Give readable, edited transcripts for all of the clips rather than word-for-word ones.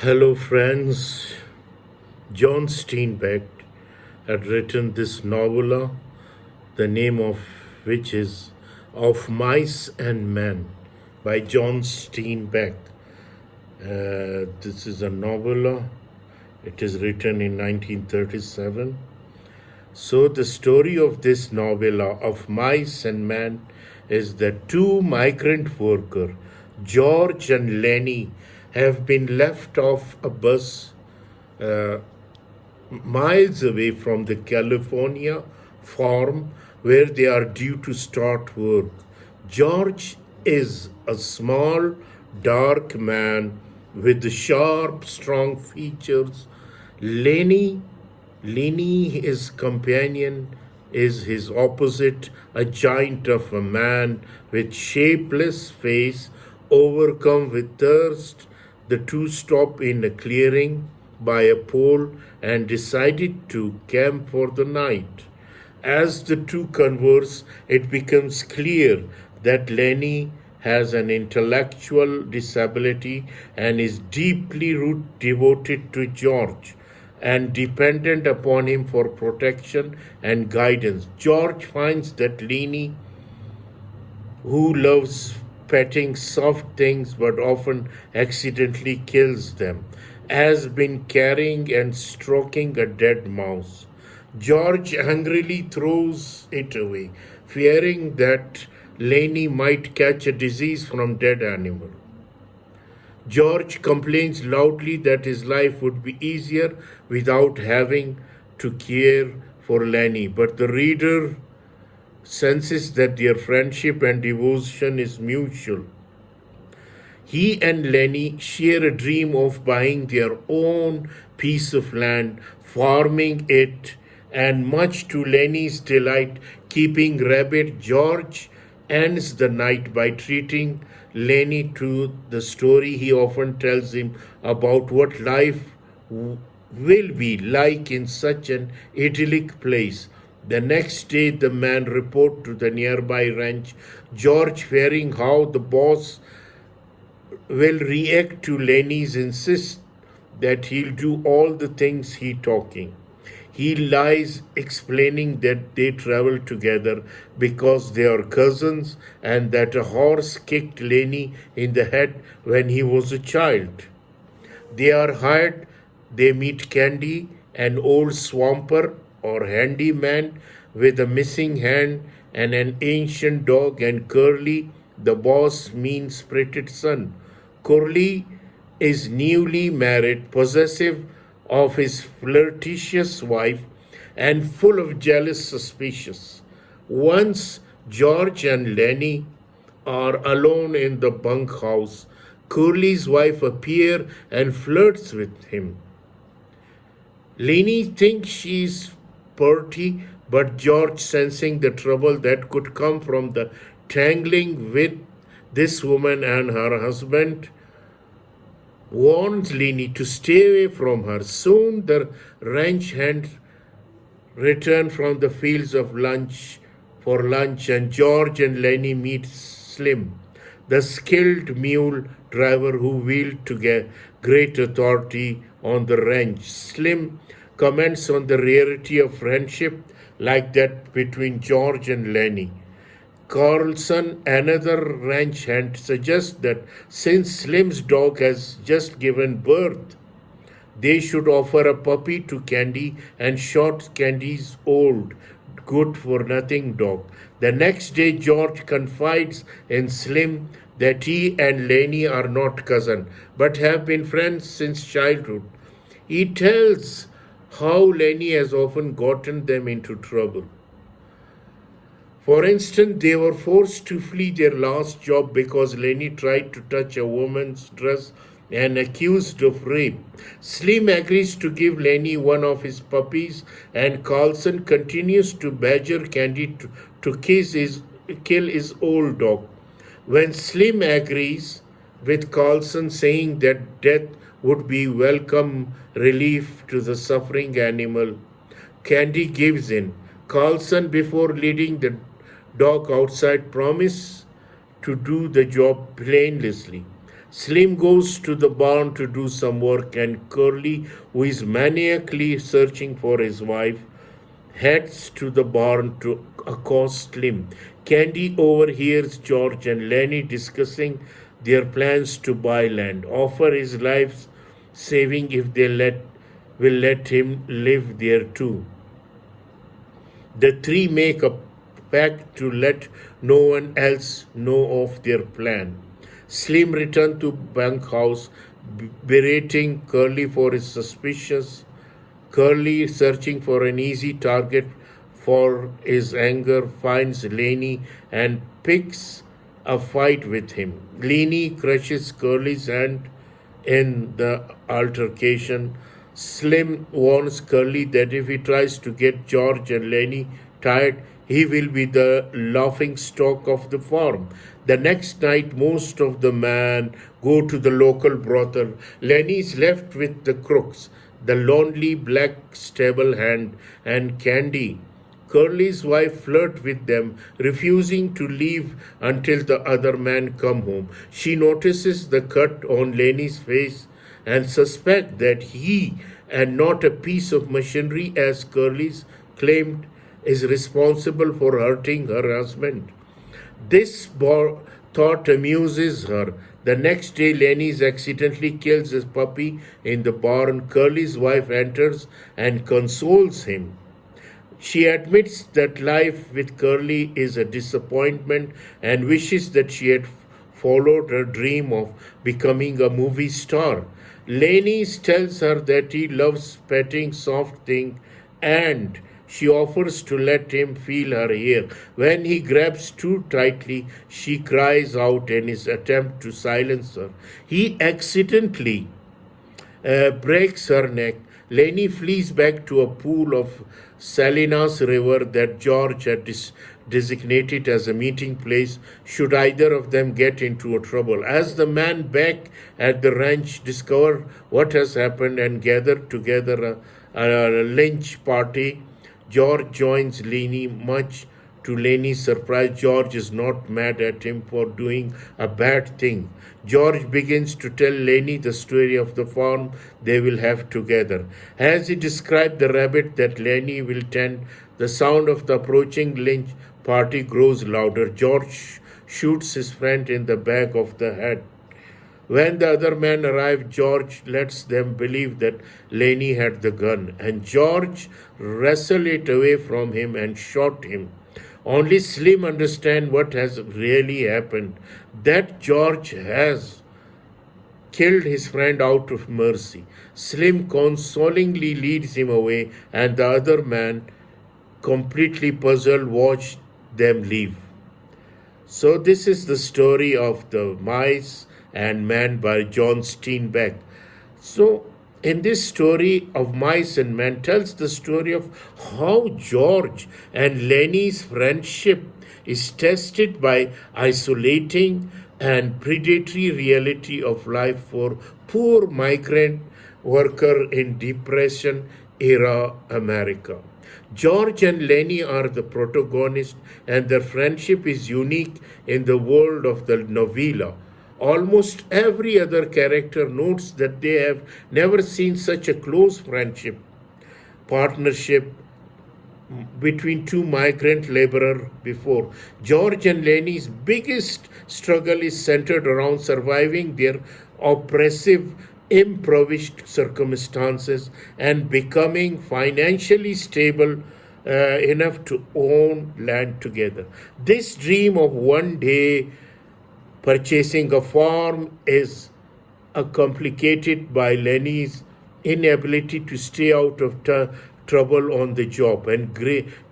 Hello, friends. John Steinbeck had written this novella, the name of which is Of Mice and Men by John Steinbeck. This is a novella. It is written in 1937. So, the story of this novella, Of Mice and Men, is that two migrant workers, George and Lenny, have been left off a bus miles away from the California farm where they are due to start work. George is a small, dark man with sharp, strong features. Lenny, his companion, is his opposite, a giant of a man with shapeless face, overcome with thirst. The two stop in a clearing by a pole and decided to camp for the night. As the two converse, it becomes clear that Lenny has an intellectual disability and is deeply devoted to George and dependent upon him for protection and guidance. George finds that Lenny, who loves petting soft things but often accidentally kills them, has been carrying and stroking a dead mouse. George angrily throws it away, fearing that Lenny might catch a disease from dead animal. George complains loudly that his life would be easier without having to care for Lenny, but the reader senses that their friendship and devotion is mutual. He and Lenny share a dream of buying their own piece of land, farming it, and much to Lenny's delight, keeping rabbit. George ends the night by treating Lenny to the story he often tells him about what life will be like in such an idyllic place. The next day, the man reports to the nearby ranch. George, fearing how the boss will react to Lenny's insist that he'll do all the things he talking. He lies explaining that they travel together because they are cousins and that a horse kicked Lenny in the head when he was a child. They are hired. They meet Candy, an old swamper or handyman with a missing hand and an ancient dog, and Curly, the boss, mean-spirited son. Curly is newly married, possessive of his flirtatious wife, and full of jealous suspicions. Once George and Lenny are alone in the bunkhouse, Curly's wife appears and flirts with him. Lenny thinks she's pretty, but George, sensing the trouble that could come from the tangling with this woman and her husband, warns Lenny to stay away from her. Soon the ranch hand return from the fields of lunch for lunch, and George and Lenny meet Slim, the skilled mule driver who wielded to get great authority on the ranch. Slim comments on the rarity of friendship like that between George and Lenny. Carlson, another ranch hand, suggests that since Slim's dog has just given birth, they should offer a puppy to Candy and shot Candy's old, good-for-nothing dog. The next day, George confides in Slim that he and Lenny are not cousins, but have been friends since childhood. He tells how Lenny has often gotten them into trouble. For instance, they were forced to flee their last job because Lenny tried to touch a woman's dress and accused of rape. Slim agrees to give Lenny one of his puppies, and Carlson continues to badger Candy to kill his old dog. When Slim agrees with Carlson, saying that death would be welcome relief to the suffering animal, Candy gives in. Carlson, before leading the dog outside, promises to do the job painlessly. Slim goes to the barn to do some work, and Curly, who is maniacally searching for his wife, heads to the barn to accost Slim. Candy overhears George and Lenny discussing their plans to buy land, offer his life saving if they will let him live there too. The three make a pact to let no one else know of their plan. Slim returns to bunkhouse, berating Curly for his suspicious. Curly, searching for an easy target for his anger, finds Laney and picks a fight with him. Laney crushes Curly's hand in the altercation. Slim warns Curly that if he tries to get George and Lenny tired, he will be the laughing stock of the farm. The next night, most of the men go to the local brothel. Lenny is left with the crooks, the lonely black stable hand, and Candy. Curly's wife flirts with them, refusing to leave until the other men come home. She notices the cut on Lenny's face and suspects that he, and not a piece of machinery as Curly's claimed, is responsible for hurting her husband. This thought amuses her. The next day, Lenny accidentally kills his puppy in the barn. Curly's wife enters and consoles him. She admits that life with Curly is a disappointment and wishes that she had followed her dream of becoming a movie star. Lenny tells her that he loves petting soft things, and she offers to let him feel her hair. When he grabs too tightly, she cries out in his attempt to silence her. He accidentally breaks her neck. Lenny flees back to a pool of Salinas River that George had designated as a meeting place should either of them get into trouble. As the men back at the ranch discover what has happened and gather together a lynch party, George joins Lenny. Much to Lenny's surprise, George is not mad at him for doing a bad thing. George begins to tell Lenny the story of the farm they will have together. As he describes the rabbit that Lenny will tend, the sound of the approaching lynch party grows louder. George shoots his friend in the back of the head. When the other men arrive, George lets them believe that Lenny had the gun, and George wrestled it away from him and shot him. Only Slim understands what has really happened, that George has killed his friend out of mercy. Slim consolingly leads him away, and the other man, completely puzzled, watch them leave. So this is the story of the mice and man by John Steinbeck. So in this story of mice and men tells the story of how George and Lenny's friendship is tested by isolating and predatory reality of life for poor migrant worker in Depression era America. George and Lenny are the protagonists, and their friendship is unique in the world of the novella. Almost every other character notes that they have never seen such a close partnership between two migrant laborers before. George and Lenny's biggest struggle is centered around surviving their oppressive, impoverished circumstances and becoming financially stable enough to own land together. This dream of one day purchasing a farm is complicated by Lenny's inability to stay out of trouble on the job, and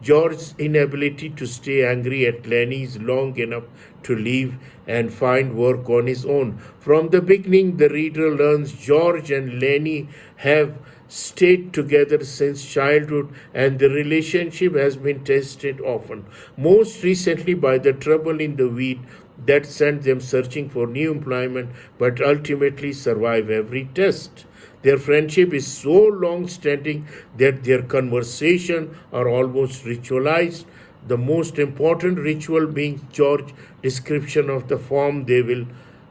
George's inability to stay angry at Lenny's long enough to leave and find work on his own. From the beginning, the reader learns George and Lenny have stayed together since childhood, and the relationship has been tested often, most recently by the trouble in the wheat that sent them searching for new employment, but ultimately survive every test. Their friendship is so long-standing that their conversations are almost ritualized, the most important ritual being George's description of the farm they will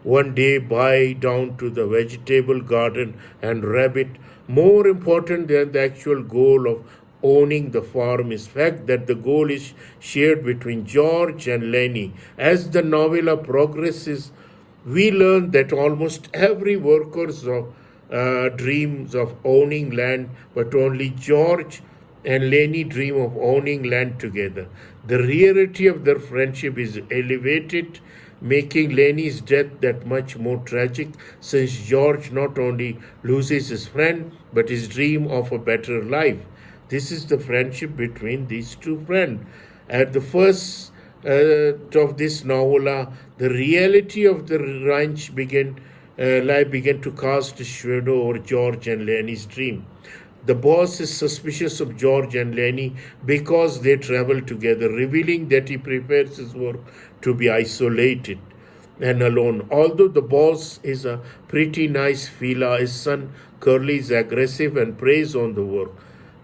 one day buy down to the vegetable garden and rabbit. More important than the actual goal of owning the farm is fact that the goal is shared between George and Lenny. As the novella progresses, we learn that almost every worker's dreams of owning land, but only George and Lenny dream of owning land together. The reality of their friendship is elevated, making Lenny's death that much more tragic, since George not only loses his friend, but his dream of a better life. This is the friendship between these two friends. At the first of this novella, the reality of the ranch life began to cast a shadow over George and Lenny's dream. The boss is suspicious of George and Lenny because they travel together, revealing that he prepares his work to be isolated and alone. Although the boss is a pretty nice fella, his son Curly is aggressive and preys on the work,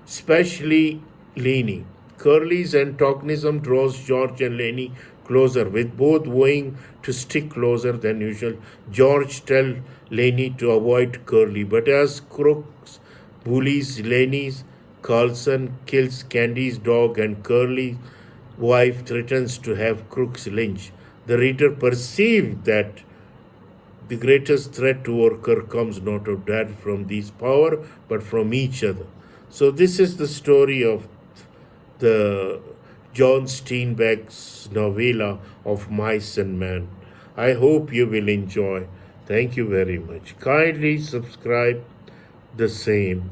especially Lenny. Curly's antagonism draws George and Lenny closer, with both vowing to stick closer than usual. George tells Lenny to avoid Curly, but as Crooks bullies Lenny's, Carlson kills Candy's dog, and Curly's wife threatens to have Crooks lynched. The reader perceives that the greatest threat to worker comes not of that from these power, but from each other. So this is the story of the John Steinbeck's novella of Mice and Men. I hope you will enjoy. Thank you very much. Kindly subscribe the same.